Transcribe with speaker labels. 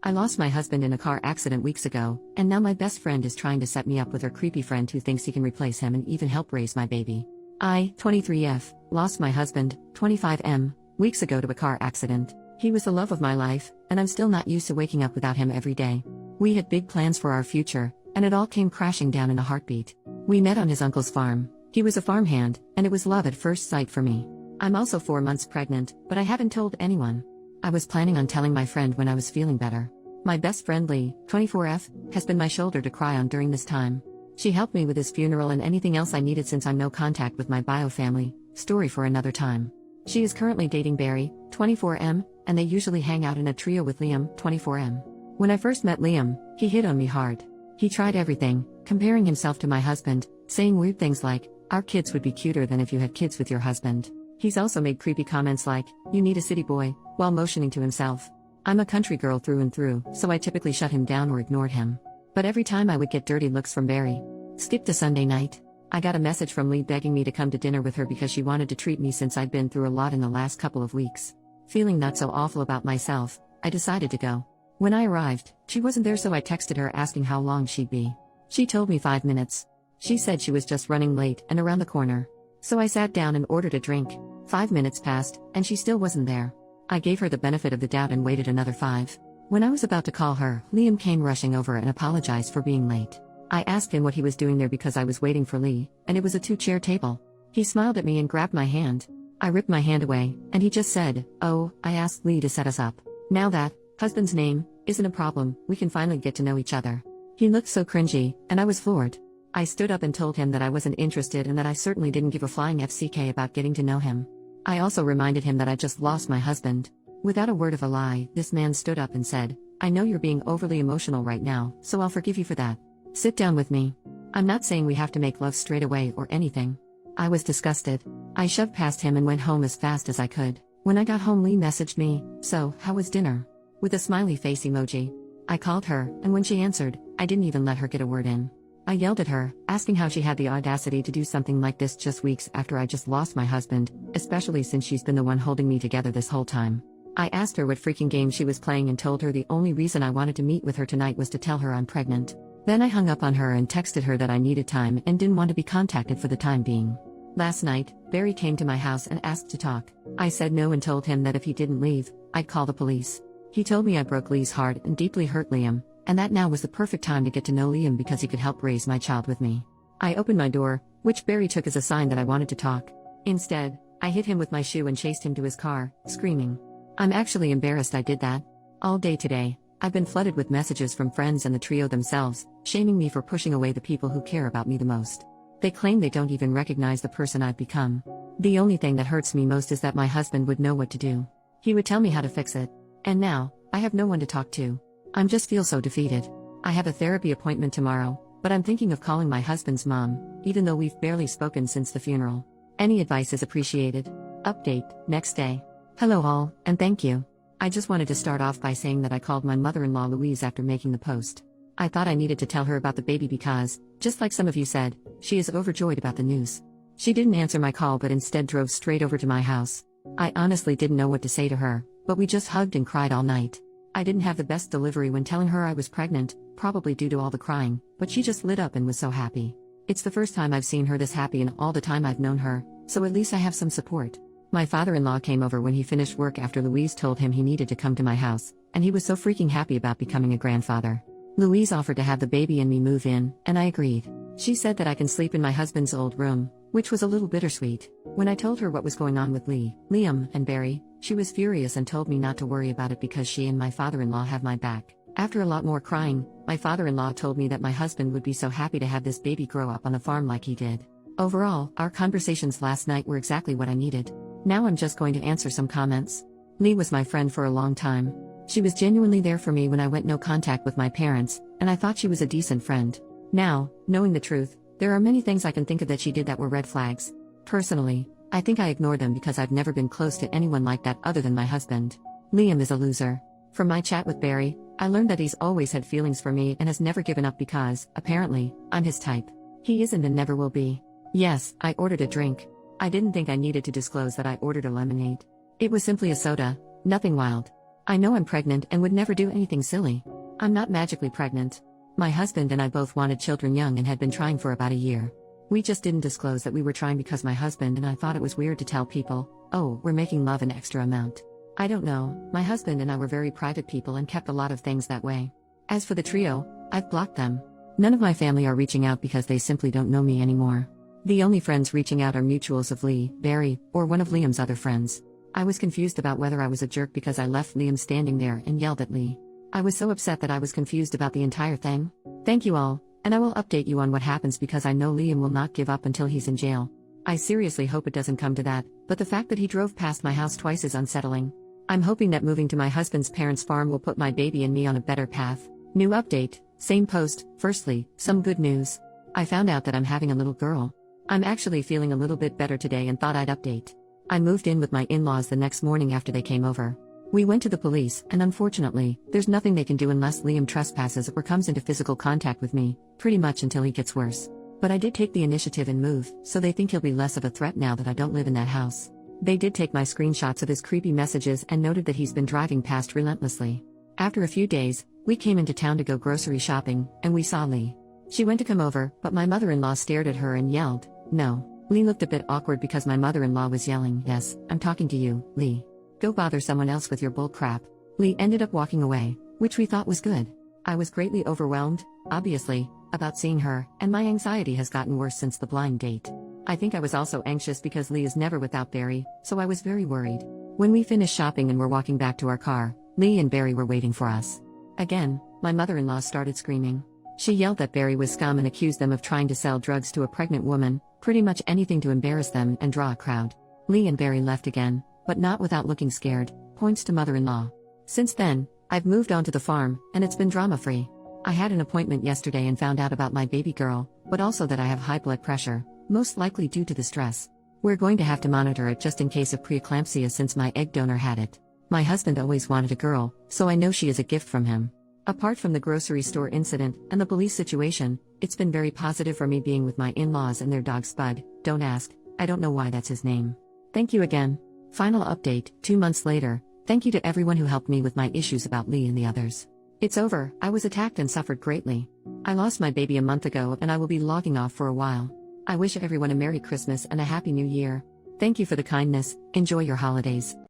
Speaker 1: I lost my husband in a car accident weeks ago, and now my best friend is trying to set me up with her creepy friend who thinks he can replace him and even help raise my baby. I, 23F, lost my husband, 25M, weeks ago to a car accident. He was the love of my life, and I'm still not used to waking up without him every day. We had big plans for our future, and it all came crashing down in a heartbeat. We met on his uncle's farm. He was a farmhand, and it was love at first sight for me. I'm also 4 months pregnant, but I haven't told anyone. I was planning on telling my friend when I was feeling better. My best friend Lee, 24F, has been my shoulder to cry on during this time. She helped me with his funeral and anything else I needed since I'm no contact with my bio family, story for another time. She is currently dating Barry, 24M, and they usually hang out in a trio with Liam, 24M. When I first met Liam, he hit on me hard. He tried everything, comparing himself to my husband, saying weird things like, "Our kids would be cuter than if you had kids with your husband." He's also made creepy comments like, "You need a city boy," while motioning to himself. I'm a country girl through and through, so I typically shut him down or ignored him. But every time I would get dirty looks from Barry. Skip to Sunday night. I got a message from Lee begging me to come to dinner with her because she wanted to treat me since I'd been through a lot in the last couple of weeks. Feeling not so awful about myself, I decided to go. When I arrived, she wasn't there, so I texted her asking how long she'd be. She told me 5 minutes. She said she was just running late and around the corner. So I sat down and ordered a drink. 5 minutes passed, and she still wasn't there. I gave her the benefit of the doubt and waited another 5. When I was about to call her, Liam came rushing over and apologized for being late. I asked him what he was doing there because I was waiting for Lee, and it was a 2-chair table. He smiled at me and grabbed my hand. I ripped my hand away, and he just said, "Oh, I asked Lee to set us up. Now that husband's name isn't a problem, we can finally get to know each other." He looked so cringy, and I was floored. I stood up and told him that I wasn't interested and that I certainly didn't give a flying FCK about getting to know him. I also reminded him that I just lost my husband. Without a word of a lie, this man stood up and said, "I know you're being overly emotional right now, so I'll forgive you for that. Sit down with me. I'm not saying we have to make love straight away or anything." I was disgusted. I shoved past him and went home as fast as I could. When I got home, Lee messaged me, "So, how was dinner?" with a smiley face emoji. I called her, and when she answered, I didn't even let her get a word in. I yelled at her, asking how she had the audacity to do something like this just weeks after I just lost my husband, especially since she's been the one holding me together this whole time. I asked her what freaking game she was playing and told her the only reason I wanted to meet with her tonight was to tell her I'm pregnant. Then I hung up on her and texted her that I needed time and didn't want to be contacted for the time being. Last night, Barry came to my house and asked to talk. I said no and told him that if he didn't leave, I'd call the police. He told me I broke Lee's heart and deeply hurt Liam, and that now was the perfect time to get to know Liam because he could help raise my child with me. I opened my door, which Barry took as a sign that I wanted to talk. Instead, I hit him with my shoe and chased him to his car, screaming. I'm actually embarrassed I did that. All day today, I've been flooded with messages from friends and the trio themselves, shaming me for pushing away the people who care about me the most. They claim they don't even recognize the person I've become. The only thing that hurts me most is that my husband would know what to do. He would tell me how to fix it. And now, I have no one to talk to. I just feel so defeated. I have a therapy appointment tomorrow, but I'm thinking of calling my husband's mom, even though we've barely spoken since the funeral. Any advice is appreciated. Update, next day. Hello all, and thank you. I just wanted to start off by saying that I called my mother-in-law Louise after making the post. I thought I needed to tell her about the baby because, just like some of you said, she is overjoyed about the news. She didn't answer my call but instead drove straight over to my house. I honestly didn't know what to say to her, but we just hugged and cried all night. I didn't have the best delivery when telling her I was pregnant, probably due to all the crying, but she just lit up and was so happy. It's the first time I've seen her this happy in all the time I've known her, so at least I have some support. My father-in-law came over when he finished work after Louise told him he needed to come to my house, and he was so freaking happy about becoming a grandfather. Louise offered to have the baby and me move in, and I agreed. She said that I can sleep in my husband's old room, which was a little bittersweet. When I told her what was going on with Lee, Liam, and Barry, she was furious and told me not to worry about it because she and my father-in-law have my back. After a lot more crying, my father-in-law told me that my husband would be so happy to have this baby grow up on the farm like he did. Overall, our conversations last night were exactly what I needed. Now I'm just going to answer some comments. Lee was my friend for a long time. She was genuinely there for me when I went no contact with my parents, and I thought she was a decent friend. Now, knowing the truth, there are many things I can think of that she did that were red flags. Personally, I think I ignored them because I've never been close to anyone like that other than my husband. Liam is a loser. From my chat with Barry, I learned that he's always had feelings for me and has never given up because, apparently, I'm his type. He isn't and never will be. Yes, I ordered a drink. I didn't think I needed to disclose that I ordered a lemonade. It was simply a soda, nothing wild. I know I'm pregnant and would never do anything silly. I'm not magically pregnant. My husband and I both wanted children young and had been trying for about a year. We just didn't disclose that we were trying because my husband and I thought it was weird to tell people, oh, we're making love an extra amount. I don't know, my husband and I were very private people and kept a lot of things that way. As for the trio, I've blocked them. None of my family are reaching out because they simply don't know me anymore. The only friends reaching out are mutuals of Lee, Barry, or one of Liam's other friends. I was confused about whether I was a jerk because I left Liam standing there and yelled at Lee. I was so upset that I was confused about the entire thing. Thank you all, and I will update you on what happens because I know Liam will not give up until he's in jail. I seriously hope it doesn't come to that, but the fact that he drove past my house twice is unsettling. I'm hoping that moving to my husband's parents' farm will put my baby and me on a better path. New update, same post. Firstly, some good news. I found out that I'm having a little girl. I'm actually feeling a little bit better today and thought I'd update. I moved in with my in-laws the next morning after they came over. We went to the police, and unfortunately, there's nothing they can do unless Liam trespasses or comes into physical contact with me, pretty much until he gets worse. But I did take the initiative and move, so they think he'll be less of a threat now that I don't live in that house. They did take my screenshots of his creepy messages and noted that he's been driving past relentlessly. After a few days, we came into town to go grocery shopping, and we saw Lee. She went to come over, but my mother-in-law stared at her and yelled, "No." Lee looked a bit awkward because my mother-in-law was yelling, "Yes, I'm talking to you, Lee. Go bother someone else with your bull crap." Lee ended up walking away, which we thought was good. I was greatly overwhelmed, obviously, about seeing her, and my anxiety has gotten worse since the blind date. I think I was also anxious because Lee is never without Barry, so I was very worried. When we finished shopping and were walking back to our car, Lee and Barry were waiting for us. Again, my mother-in-law started screaming. She yelled that Barry was scum and accused them of trying to sell drugs to a pregnant woman, pretty much anything to embarrass them and draw a crowd. Lee and Barry left again, but not without looking scared, points to mother-in-law. Since then, I've moved on to the farm, and it's been drama-free. I had an appointment yesterday and found out about my baby girl, but also that I have high blood pressure, most likely due to the stress. We're going to have to monitor it just in case of preeclampsia since my egg donor had it. My husband always wanted a girl, so I know she is a gift from him. Apart from the grocery store incident and the police situation, it's been very positive for me being with my in-laws and their dog Spud. Don't ask, I don't know why that's his name. Thank you again. Final update, 2 months later, thank you to everyone who helped me with my issues about Lee and the others. It's over, I was attacked and suffered greatly. I lost my baby a month ago and I will be logging off for a while. I wish everyone a Merry Christmas and a Happy New Year. Thank you for the kindness, enjoy your holidays.